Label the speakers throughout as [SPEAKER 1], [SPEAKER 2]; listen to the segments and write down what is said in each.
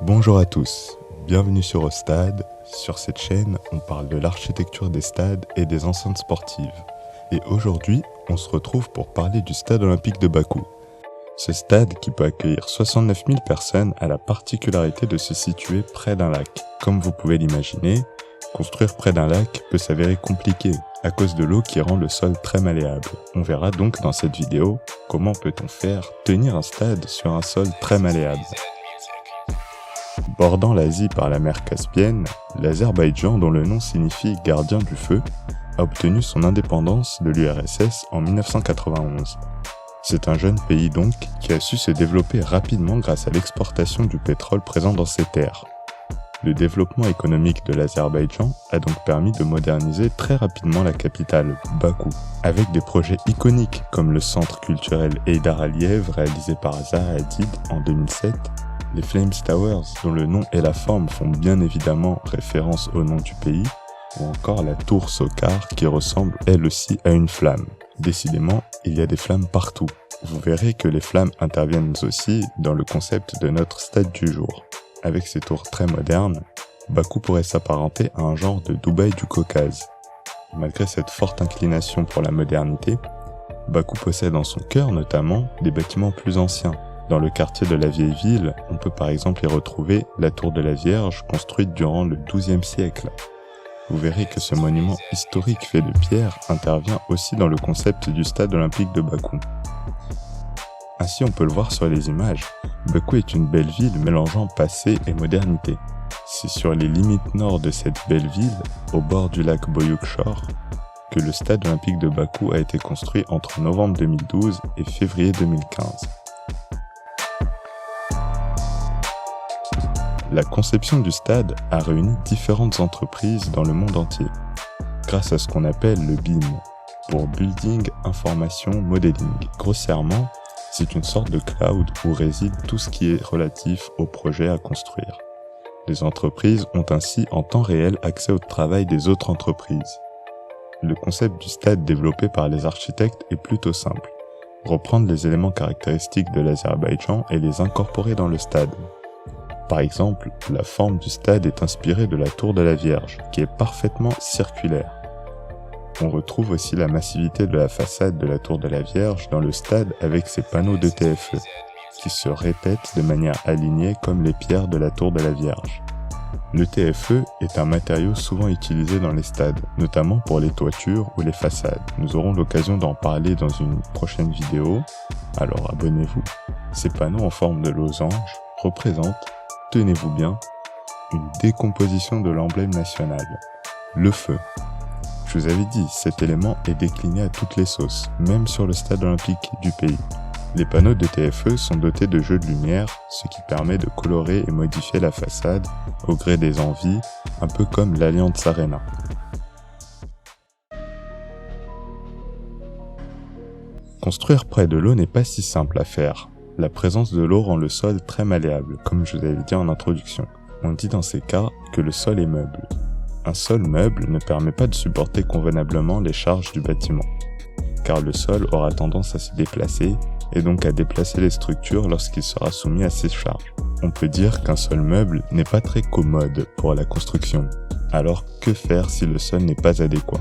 [SPEAKER 1] Bonjour à tous, bienvenue sur Au Stade. Sur cette chaîne, on parle de l'architecture des stades et des enceintes sportives. Et aujourd'hui, on se retrouve pour parler du stade olympique de Bakou. Ce stade, qui peut accueillir 69 000 personnes, a la particularité de se situer près d'un lac. Comme vous pouvez l'imaginer, construire près d'un lac peut s'avérer compliqué à cause de l'eau qui rend le sol très malléable. On verra donc dans cette vidéo comment peut-on faire tenir un stade sur un sol très malléable. Bordant l'Asie par la mer Caspienne, l'Azerbaïdjan, dont le nom signifie « gardien du feu », a obtenu son indépendance de l'URSS en 1991. C'est un jeune pays donc qui a su se développer rapidement grâce à l'exportation du pétrole présent dans ses terres. Le développement économique de l'Azerbaïdjan a donc permis de moderniser très rapidement la capitale, Bakou, avec des projets iconiques comme le centre culturel Heydar Aliyev réalisé par Zaha Hadid en 2007, les Flames Towers dont le nom et la forme font bien évidemment référence au nom du pays, ou encore la tour Sokar qui ressemble elle aussi à une flamme. Décidément, il y a des flammes partout. Vous verrez que les flammes interviennent aussi dans le concept de notre stade du jour. Avec ces tours très modernes, Bakou pourrait s'apparenter à un genre de Dubaï du Caucase. Malgré cette forte inclination pour la modernité, Bakou possède en son cœur notamment des bâtiments plus anciens. Dans le quartier de la vieille ville, on peut par exemple y retrouver la tour de la Vierge construite durant le XIIe siècle. Vous verrez que ce monument historique fait de pierre intervient aussi dans le concept du stade olympique de Bakou. Ainsi, on peut le voir sur les images, Bakou est une belle ville mélangeant passé et modernité. C'est sur les limites nord de cette belle ville, au bord du lac Boyukchor, que le stade olympique de Bakou a été construit entre novembre 2012 et février 2015. La conception du stade a réuni différentes entreprises dans le monde entier, grâce à ce qu'on appelle le BIM, pour Building Information Modeling. Grossièrement, c'est une sorte de cloud où réside tout ce qui est relatif au projet à construire. Les entreprises ont ainsi en temps réel accès au travail des autres entreprises. Le concept du stade développé par les architectes est plutôt simple. Reprendre les éléments caractéristiques de l'Azerbaïdjan et les incorporer dans le stade. Par exemple, la forme du stade est inspirée de la tour de la Vierge, qui est parfaitement circulaire. On retrouve aussi la massivité de la façade de la tour de la Vierge dans le stade avec ses panneaux de TFE, qui se répètent de manière alignée comme les pierres de la tour de la Vierge. Le TFE est un matériau souvent utilisé dans les stades, notamment pour les toitures ou les façades. Nous aurons l'occasion d'en parler dans une prochaine vidéo, alors abonnez-vous. Ces panneaux en forme de losange représentent, tenez-vous bien, une décomposition de l'emblème national, le feu. Je vous avais dit, cet élément est décliné à toutes les sauces, même sur le stade olympique du pays. Les panneaux de TFE sont dotés de jeux de lumière, ce qui permet de colorer et modifier la façade au gré des envies, un peu comme l'Allianz Arena. Construire près de l'eau n'est pas si simple à faire. La présence de l'eau rend le sol très malléable, comme je vous avais dit en introduction. On dit dans ces cas que le sol est meuble. Un sol meuble ne permet pas de supporter convenablement les charges du bâtiment, car le sol aura tendance à se déplacer et donc à déplacer les structures lorsqu'il sera soumis à ces charges. On peut dire qu'un sol meuble n'est pas très commode pour la construction. Alors que faire si le sol n'est pas adéquat?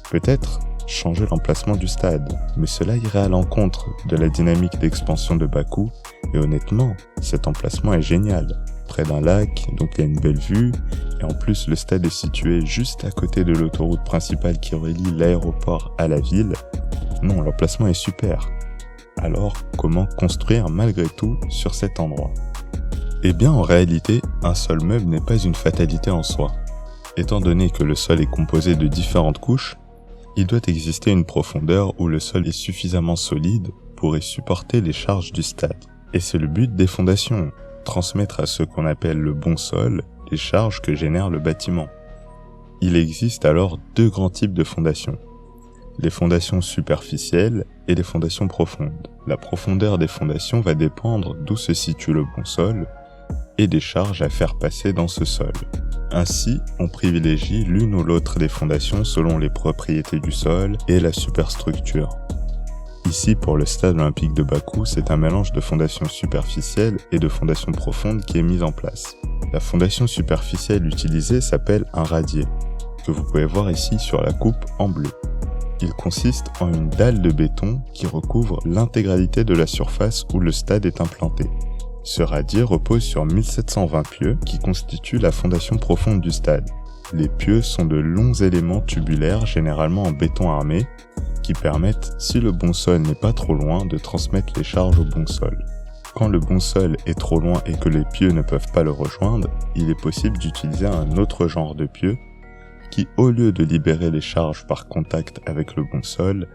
[SPEAKER 1] Peut-être changer l'emplacement du stade, mais cela irait à l'encontre de la dynamique d'expansion de Bakou, et honnêtement, cet emplacement est génial. Près d'un lac, donc il y a une belle vue, et en plus le stade est situé juste à côté de l'autoroute principale qui relie l'aéroport à la ville. Non, l'emplacement est super. Alors, comment construire malgré tout sur cet endroit? Eh bien en réalité, un seul meuble n'est pas une fatalité en soi. Étant donné que le sol est composé de différentes couches, il doit exister une profondeur où le sol est suffisamment solide pour y supporter les charges du stade. Et c'est le but des fondations, transmettre à ce qu'on appelle le bon sol les charges que génère le bâtiment. Il existe alors deux grands types de fondations. Les fondations superficielles et les fondations profondes. La profondeur des fondations va dépendre d'où se situe le bon sol et des charges à faire passer dans ce sol. Ainsi, on privilégie l'une ou l'autre des fondations selon les propriétés du sol et la superstructure. Ici, pour le stade olympique de Bakou, c'est un mélange de fondations superficielles et de fondations profondes qui est mis en place. La fondation superficielle utilisée s'appelle un radier, que vous pouvez voir ici sur la coupe en bleu. Il consiste en une dalle de béton qui recouvre l'intégralité de la surface où le stade est implanté. Ce radier repose sur 1720 pieux qui constituent la fondation profonde du stade. Les pieux sont de longs éléments tubulaires généralement en béton armé qui permettent, si le bon sol n'est pas trop loin, de transmettre les charges au bon sol. Quand le bon sol est trop loin et que les pieux ne peuvent pas le rejoindre, il est possible d'utiliser un autre genre de pieux qui, au lieu de libérer les charges par contact avec le bon sol,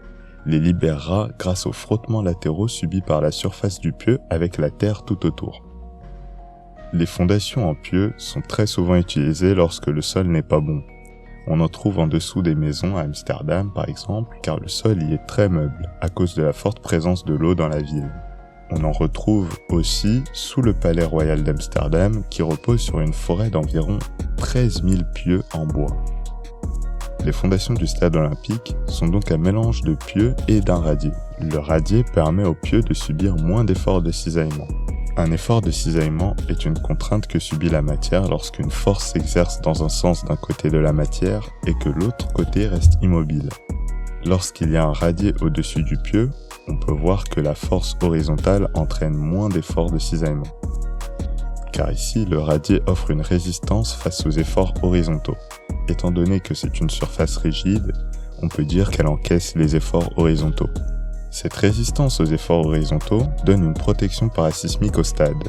[SPEAKER 1] les libérera grâce aux frottements latéraux subis par la surface du pieu avec la terre tout autour. Les fondations en pieux sont très souvent utilisées lorsque le sol n'est pas bon. On en trouve en dessous des maisons à Amsterdam par exemple, car le sol y est très meuble à cause de la forte présence de l'eau dans la ville. On en retrouve aussi sous le palais royal d'Amsterdam qui repose sur une forêt d'environ 13 000 pieux en bois. Les fondations du stade olympique sont donc un mélange de pieux et d'un radier. Le radier permet aux pieux de subir moins d'efforts de cisaillement. Un effort de cisaillement est une contrainte que subit la matière lorsqu'une force s'exerce dans un sens d'un côté de la matière et que l'autre côté reste immobile. Lorsqu'il y a un radier au-dessus du pieu, on peut voir que la force horizontale entraîne moins d'efforts de cisaillement. Car ici, le radier offre une résistance face aux efforts horizontaux. Étant donné que c'est une surface rigide, on peut dire qu'elle encaisse les efforts horizontaux. Cette résistance aux efforts horizontaux donne une protection parasismique au stade.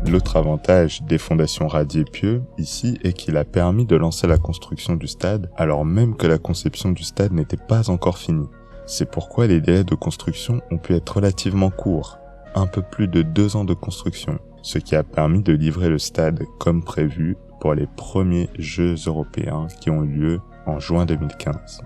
[SPEAKER 1] L'autre avantage des fondations radier pieux ici est qu'il a permis de lancer la construction du stade alors même que la conception du stade n'était pas encore finie. C'est pourquoi les délais de construction ont pu être relativement courts, un peu plus de 2 ans de construction, ce qui a permis de livrer le stade comme prévu pour les premiers Jeux européens qui ont eu lieu en juin 2015.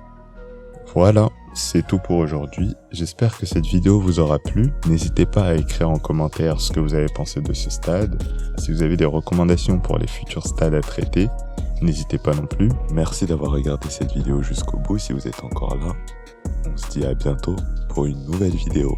[SPEAKER 1] Voilà, c'est tout pour aujourd'hui. J'espère que cette vidéo vous aura plu. N'hésitez pas à écrire en commentaire ce que vous avez pensé de ce stade. Si vous avez des recommandations pour les futurs stades à traiter, n'hésitez pas non plus. Merci d'avoir regardé cette vidéo jusqu'au bout si vous êtes encore là. On se dit à bientôt pour une nouvelle vidéo.